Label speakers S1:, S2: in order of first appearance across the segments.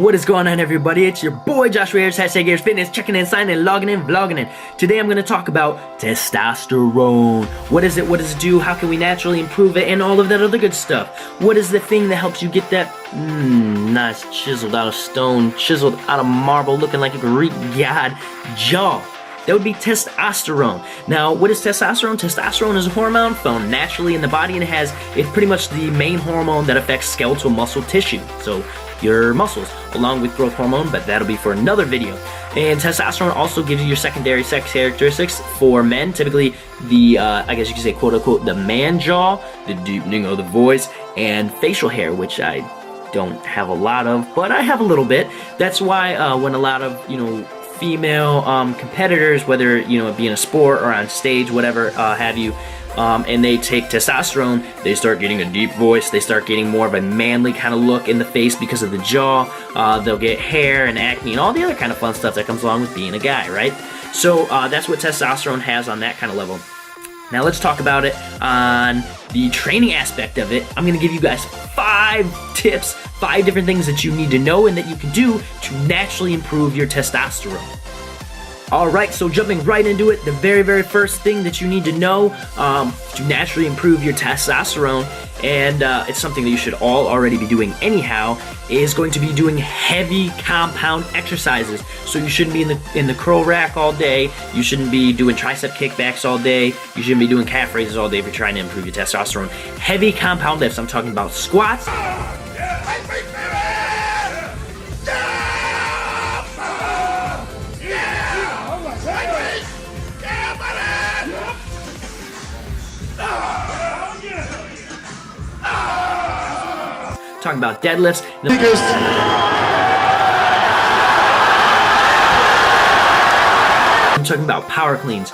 S1: What is going on, everybody? It's your boy Josh Ayers, #Ayers Fitness, checking in, signing in, logging in, vlogging in. Today I'm going to talk about testosterone. What is it? What does it do? How can we naturally improve it? And all of that other good stuff. What is the thing that helps you get that nice chiseled out of stone, chiseled out of marble, looking like a Greek god jaw? That would be testosterone. Now, what is testosterone? Testosterone is a hormone found naturally in the body, and it's pretty much the main hormone that affects skeletal muscle tissue. So your muscles, along with growth hormone, but that'll be for another video. And testosterone also gives you your secondary sex characteristics for men. Typically, I guess you could say, quote unquote, the man jaw, the deepening of the voice, and facial hair, which I don't have a lot of, but I have a little bit. That's why when a lot of, female competitors, whether it be in a sport or on stage, whatever have you, and they take testosterone, they start getting a deep voice, they start getting more of a manly kind of look in the face because of the jaw. They'll get hair and acne and all the other kind of fun stuff that comes along with being a guy, right? So that's what testosterone has on that kind of level. Now let's talk about it on the training aspect of it. I'm going to give you guys 5 tips, 5 different things that you need to know and that you can do to naturally improve your testosterone. Alright, so jumping right into it, the very first thing that you need to know to naturally improve your testosterone, and it's something that you should all already be doing anyhow, is going to be doing heavy compound exercises. So you shouldn't be in the curl rack all day, you shouldn't be doing tricep kickbacks all day, you shouldn't be doing calf raises all day if you're trying to improve your testosterone. Heavy compound lifts, I'm talking about squats, talking about deadlifts. I'm talking about power cleans.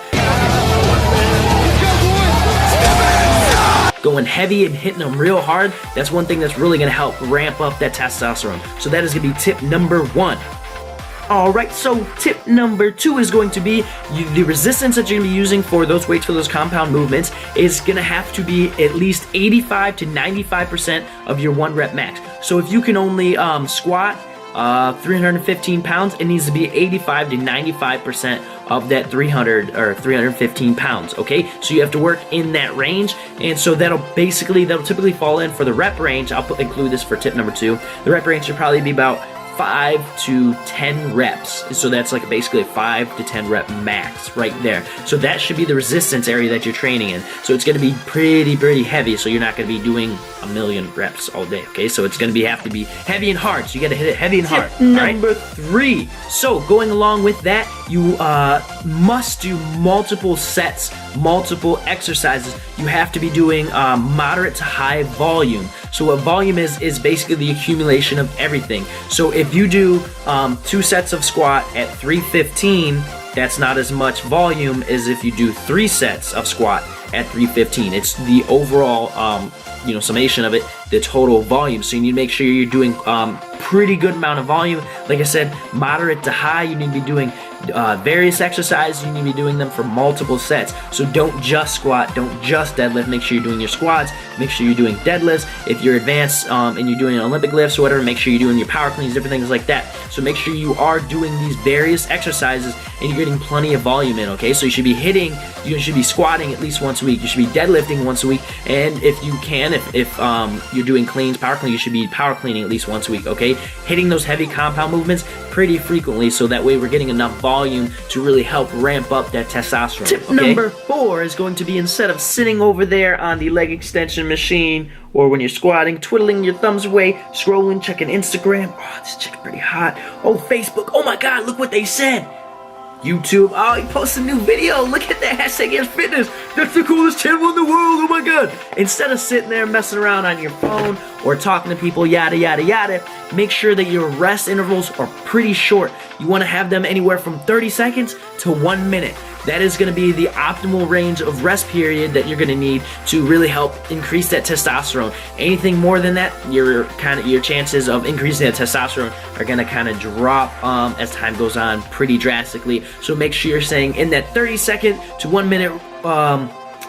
S1: Going heavy and hitting them real hard, that's one thing that's really going to help ramp up that testosterone. So that is going to be tip number 1. Alright, so tip number 2 is going to be the resistance that you're going to be using for those weights, for those compound movements, is going to have to be at least 85 to 95% of your 1 rep max. So if you can only squat 315 pounds, it needs to be 85 to 95% of that 300 or 315 pounds, okay? So you have to work in that range, and so that'll typically fall in for the rep range. I'll include this for tip number 2. The rep range should probably be about 5 to 10 reps. So that's like basically a 5 to 10 rep max right there. So that should be the resistance area that you're training in. So it's going to be pretty heavy, so you're not going to be doing a million reps all day, okay? So it's going to have to be heavy and hard. So you got to hit it heavy and hard. Tip number 3. So going along with that, you must do multiple sets, multiple exercises. You have to be doing moderate to high volume. So what volume is basically the accumulation of everything. So if you do 2 sets of squat at 315, that's not as much volume as if you do 3 sets of squat at 315. It's the overall summation of it, the total volume. So you need to make sure you're doing pretty good amount of volume. Like I said, moderate to high. You need to be doing various exercises. You need to be doing them for multiple sets. So don't just squat, don't just deadlift. Make sure you're doing your squats, make sure you're doing deadlifts. If you're advanced and you're doing Olympic lifts or whatever, make sure you're doing your power cleans, different things like that. So make sure you are doing these various exercises and you're getting plenty of volume in, okay? So you should be squatting at least once a week. You should be deadlifting once a week. And if you can, if you're doing cleans, power clean, you should be power cleaning at least once a week, okay? Hitting those heavy compound movements pretty frequently, so that way we're getting enough volume to really help ramp up that testosterone. Tip number 4 is going to be, instead of sitting over there on the leg extension machine or when you're squatting, twiddling your thumbs away, scrolling, checking Instagram, oh, this chick's pretty hot, oh, Facebook, oh my god, look what they said, YouTube, oh, he posted a new video, look at that, #Fitness, that's the coolest channel in the world, oh my god. Instead of sitting there messing around on your phone or talking to people, yada yada, make sure that your rest intervals are pretty short. You want to have them anywhere from 30 seconds to 1 minute. That is going to be the optimal range of rest period that you're going to need to really help increase that testosterone. Anything more than that, your chances of increasing that testosterone are going to kind of drop as time goes on pretty drastically. So make sure you're staying in that 30 second to 1 minute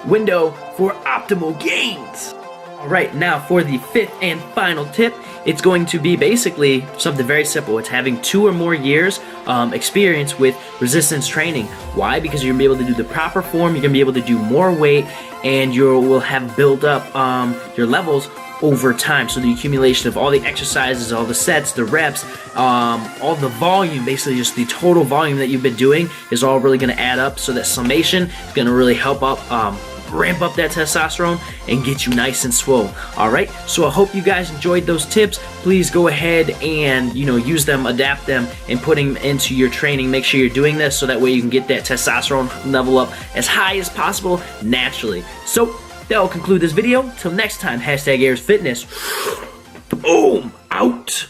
S1: window for optimal gains. Alright, now for the fifth and final tip, it's going to be basically something very simple. It's having 2 or more years experience with resistance training. Why? Because you're going to be able to do the proper form, you're going to be able to do more weight, and you will have built up your levels over time. So the accumulation of all the exercises, all the sets, the reps, all the volume, basically just the total volume that you've been doing is all really going to add up. So that summation is going to really help up ramp up that testosterone and get you nice and swole. Alright, so I hope you guys enjoyed those tips. Please go ahead and use them, adapt them, and put them into your training. Make sure you're doing this so that way you can get that testosterone level up as high as possible naturally. So that will conclude this video. Till next time, #AirsFitness. Boom! Out!